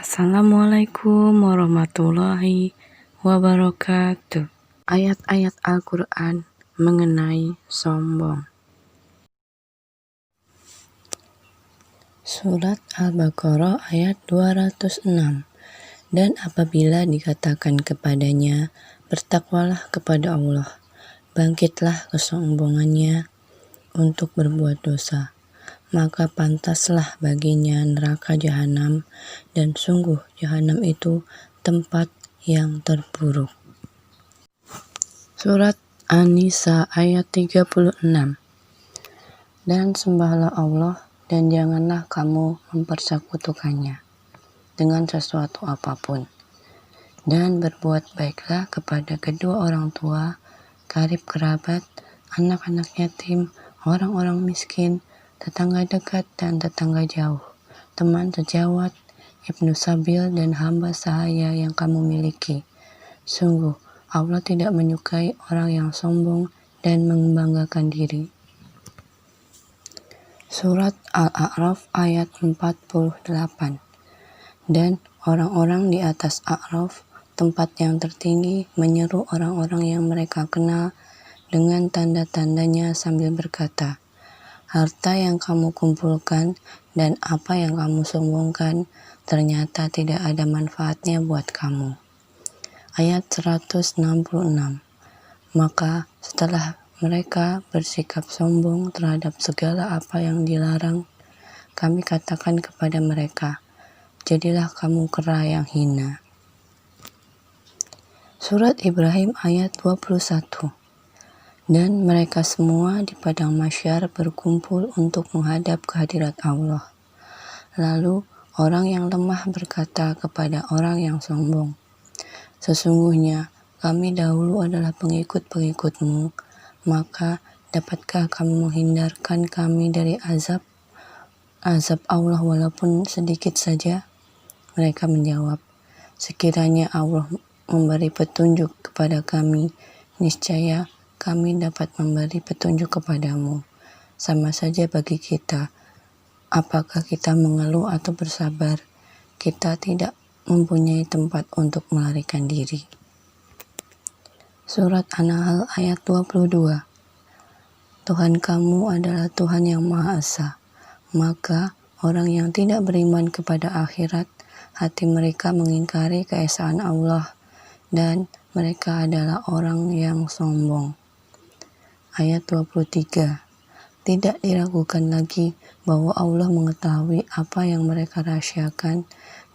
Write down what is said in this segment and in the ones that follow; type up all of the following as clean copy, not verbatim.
Assalamualaikum warahmatullahi wabarakatuh. Ayat-ayat Al-Quran mengenai sombong. Surat Al-Baqarah ayat 206. Dan apabila dikatakan kepadanya, bertakwalah kepada Allah, bangkitlah kesombongannya untuk berbuat dosa, maka pantaslah baginya neraka jahanam, dan sungguh jahanam itu tempat yang terburuk. Surat An-Nisa ayat 36. Dan sembahlah Allah dan janganlah kamu mempersekutukannya dengan sesuatu apapun. Dan berbuat baiklah kepada kedua orang tua, karib kerabat, anak-anak yatim, orang-orang miskin, tetangga dekat dan tetangga jauh, teman sejawat, ibnu sabil dan hamba sahaya yang kamu miliki. Sungguh, Allah tidak menyukai orang yang sombong dan membanggakan diri. Surat Al-A'raf ayat 48. Dan orang-orang di atas A'raf, tempat yang tertinggi, menyeru orang-orang yang mereka kenal dengan tanda-tandanya sambil berkata, harta yang kamu kumpulkan dan apa yang kamu sombongkan ternyata tidak ada manfaatnya buat kamu. Ayat 166. Maka setelah mereka bersikap sombong terhadap segala apa yang dilarang, kami katakan kepada mereka, jadilah kamu kera yang hina. Surat Ibrahim ayat 21. Dan mereka semua di padang mahsyar berkumpul untuk menghadap kehadirat Allah. Lalu orang yang lemah berkata kepada orang yang sombong, sesungguhnya kami dahulu adalah pengikut-pengikutmu, maka dapatkah kamu menghindarkan kami dari azab Allah walaupun sedikit saja? Mereka menjawab, sekiranya Allah memberi petunjuk kepada kami, niscaya kami dapat memberi petunjuk kepadamu. Sama saja bagi kita, apakah kita mengeluh atau bersabar, kita tidak mempunyai tempat untuk melarikan diri. Surat An-Nahl ayat 22. Tuhan kamu adalah Tuhan yang Maha Esa. Maka orang yang tidak beriman kepada akhirat, hati mereka mengingkari keesaan Allah, dan mereka adalah orang yang sombong. Ayat 23. Tidak diragukan lagi bahwa Allah mengetahui apa yang mereka rahasiakan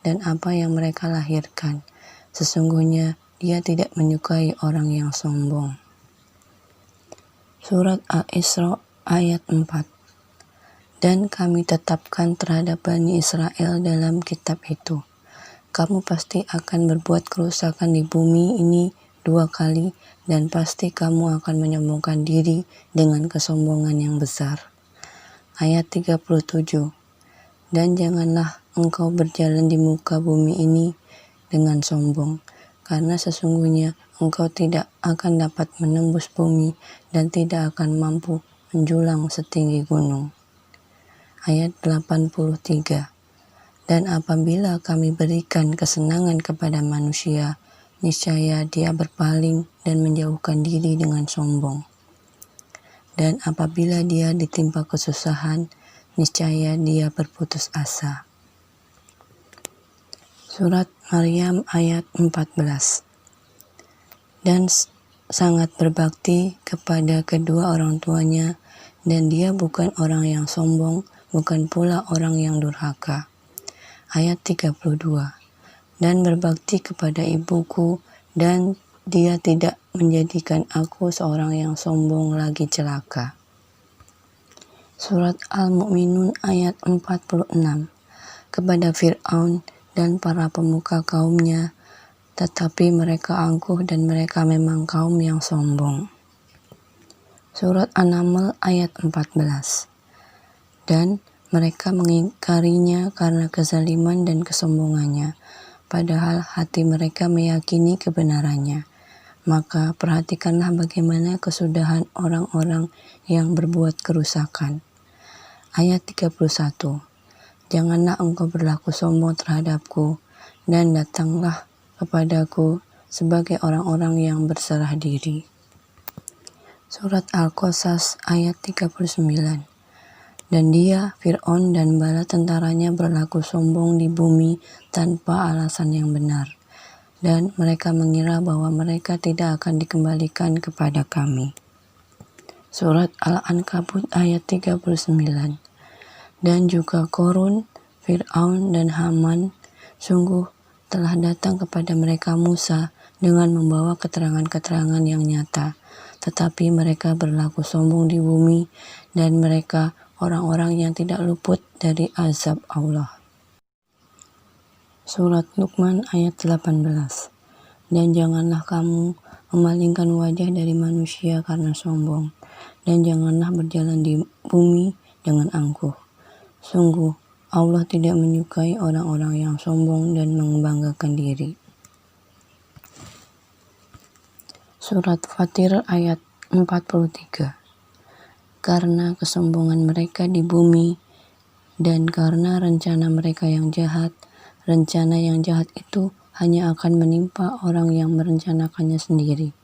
dan apa yang mereka lahirkan. Sesungguhnya Dia tidak menyukai orang yang sombong. Surat Al-Isra ayat 4. Dan kami tetapkan terhadap Bani Israel dalam kitab itu, kamu pasti akan berbuat kerusakan di bumi ini 2 kali, dan pasti kamu akan menyombongkan diri dengan kesombongan yang besar. Ayat 37. Dan janganlah engkau berjalan di muka bumi ini dengan sombong, karena sesungguhnya engkau tidak akan dapat menembus bumi dan tidak akan mampu menjulang setinggi gunung. Ayat 83. Dan apabila kami berikan kesenangan kepada manusia, niscaya dia berpaling dan menjauhkan diri dengan sombong. Dan apabila dia ditimpa kesusahan, niscaya dia berputus asa. Surat Maryam ayat 14. Dan sangat berbakti kepada kedua orang tuanya, dan dia bukan orang yang sombong, bukan pula orang yang durhaka. Ayat 32. Dan berbakti kepada ibuku, dan dia tidak menjadikan aku seorang yang sombong lagi celaka. Surat Al-Mu'minun ayat 46. Kepada Fir'aun dan para pemuka kaumnya, tetapi mereka angkuh dan mereka memang kaum yang sombong. Surat An-Naml ayat 14. Dan mereka mengingkarinya karena kezaliman dan kesombongannya, padahal hati mereka meyakini kebenarannya. Maka perhatikanlah bagaimana kesudahan orang-orang yang berbuat kerusakan. Ayat 31. Janganlah engkau berlaku sombong terhadapku, dan datanglah kepadaku sebagai orang-orang yang berserah diri. Surat Al-Qasas ayat 39. Dan dia, Fir'aun dan bala tentaranya berlaku sombong di bumi tanpa alasan yang benar. Dan mereka mengira bahwa mereka tidak akan dikembalikan kepada kami. Surat Al-Ankabut ayat 39. Dan juga Korun, Fir'aun dan Haman, sungguh telah datang kepada mereka Musa dengan membawa keterangan-keterangan yang nyata. Tetapi mereka berlaku sombong di bumi dan mereka orang-orang yang tidak luput dari azab Allah. Surat Luqman ayat 18. Dan janganlah kamu memalingkan wajah dari manusia karena sombong, dan janganlah berjalan di bumi dengan angkuh. Sungguh, Allah tidak menyukai orang-orang yang sombong dan membanggakan diri. Surat Fatir ayat 43. Karena kesombongan mereka di bumi dan karena rencana mereka yang jahat, rencana yang jahat itu hanya akan menimpa orang yang merencanakannya sendiri.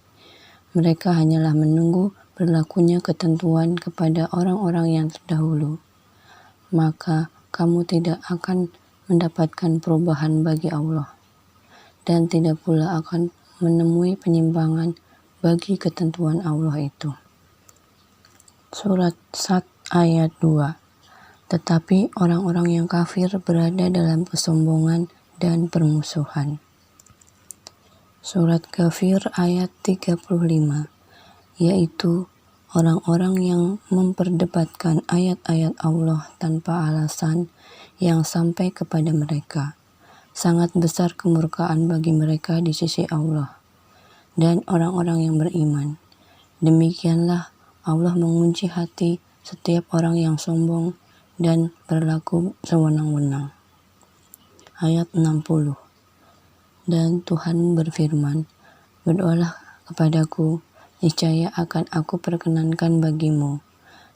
Mereka hanyalah menunggu berlakunya ketentuan kepada orang-orang yang terdahulu. Maka kamu tidak akan mendapatkan perubahan bagi Allah, dan tidak pula akan menemui penyimpangan bagi ketentuan Allah itu. Surat Sad ayat 2. Tetapi orang-orang yang kafir berada dalam kesombongan dan permusuhan. Surat Ghafir ayat 35, yaitu orang-orang yang memperdebatkan ayat-ayat Allah tanpa alasan yang sampai kepada mereka. Sangat besar kemurkaan bagi mereka di sisi Allah dan orang-orang yang beriman. Demikianlah Allah mengunci hati setiap orang yang sombong dan berlaku sewenang-wenang. Ayat 60. Dan Tuhan berfirman, berdoalah kepadaku, niscaya akan aku perkenankan bagimu.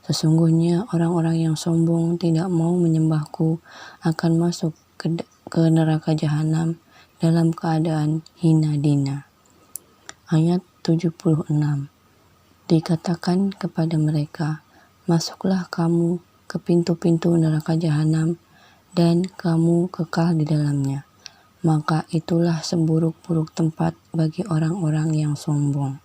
Sesungguhnya orang-orang yang sombong tidak mau menyembahku akan masuk ke neraka jahanam dalam keadaan hina dina. Ayat 76. Dikatakan kepada mereka, masuklah kamu ke pintu-pintu neraka jahanam dan kamu kekal di dalamnya. Maka itulah seburuk-buruk tempat bagi orang-orang yang sombong.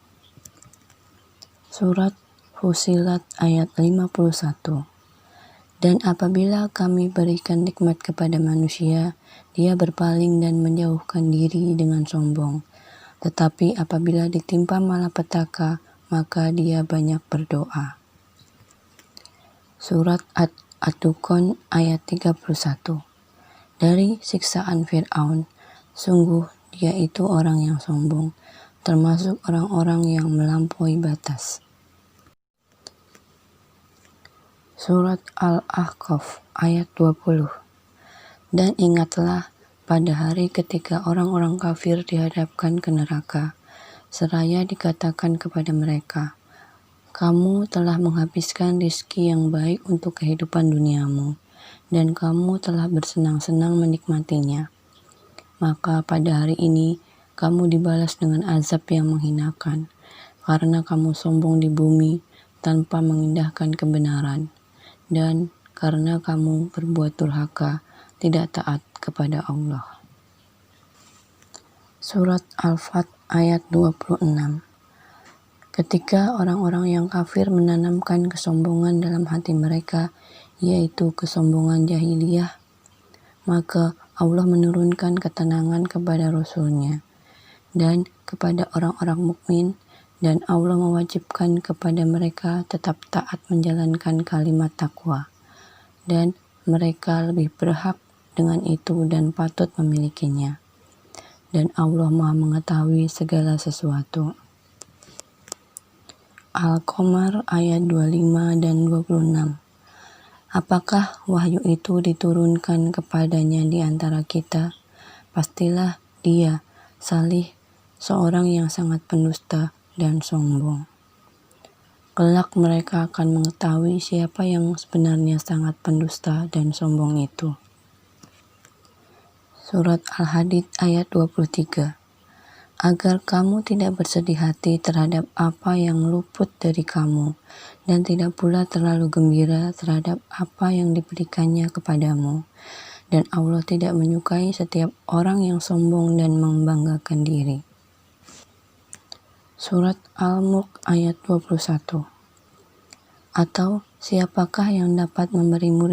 Surat Fussilat ayat 51. Dan apabila kami berikan nikmat kepada manusia, dia berpaling dan menjauhkan diri dengan sombong. Tetapi apabila ditimpa malapetaka, maka dia banyak berdoa. Surat At-Dukhan ayat 31. Dari siksaan Fir'aun, sungguh dia itu orang yang sombong, termasuk orang-orang yang melampaui batas. Surat Al-Ahqaf ayat 20. Dan ingatlah pada hari ketika orang-orang kafir dihadapkan ke neraka, seraya dikatakan kepada mereka, kamu telah menghabiskan rizki yang baik untuk kehidupan duniamu, dan kamu telah bersenang-senang menikmatinya. Maka pada hari ini, kamu dibalas dengan azab yang menghinakan, karena kamu sombong di bumi tanpa mengindahkan kebenaran, dan karena kamu berbuat durhaka, tidak taat kepada Allah. Surat Al-Fat ayat 26. Ketika orang-orang yang kafir menanamkan kesombongan dalam hati mereka, yaitu kesombongan jahiliyah, maka Allah menurunkan ketenangan kepada Rasul-Nya dan kepada orang-orang mukmin, dan Allah mewajibkan kepada mereka tetap taat menjalankan kalimat takwa, dan mereka lebih berhak dengan itu dan patut memilikinya. Dan Allah Maha mengetahui segala sesuatu. Al-Qamar ayat 25 dan 26. Apakah wahyu itu diturunkan kepadanya di antara kita? Pastilah dia, Salih, seorang yang sangat pendusta dan sombong. Kelak mereka akan mengetahui siapa yang sebenarnya sangat pendusta dan sombong itu. Surat Al-Hadid ayat 23. Agar kamu tidak bersedih hati terhadap apa yang luput dari kamu, dan tidak pula terlalu gembira terhadap apa yang diberikannya kepadamu. Dan Allah tidak menyukai setiap orang yang sombong dan membanggakan diri. Surat Al-Mulk ayat 21. Atau siapakah yang dapat memberimu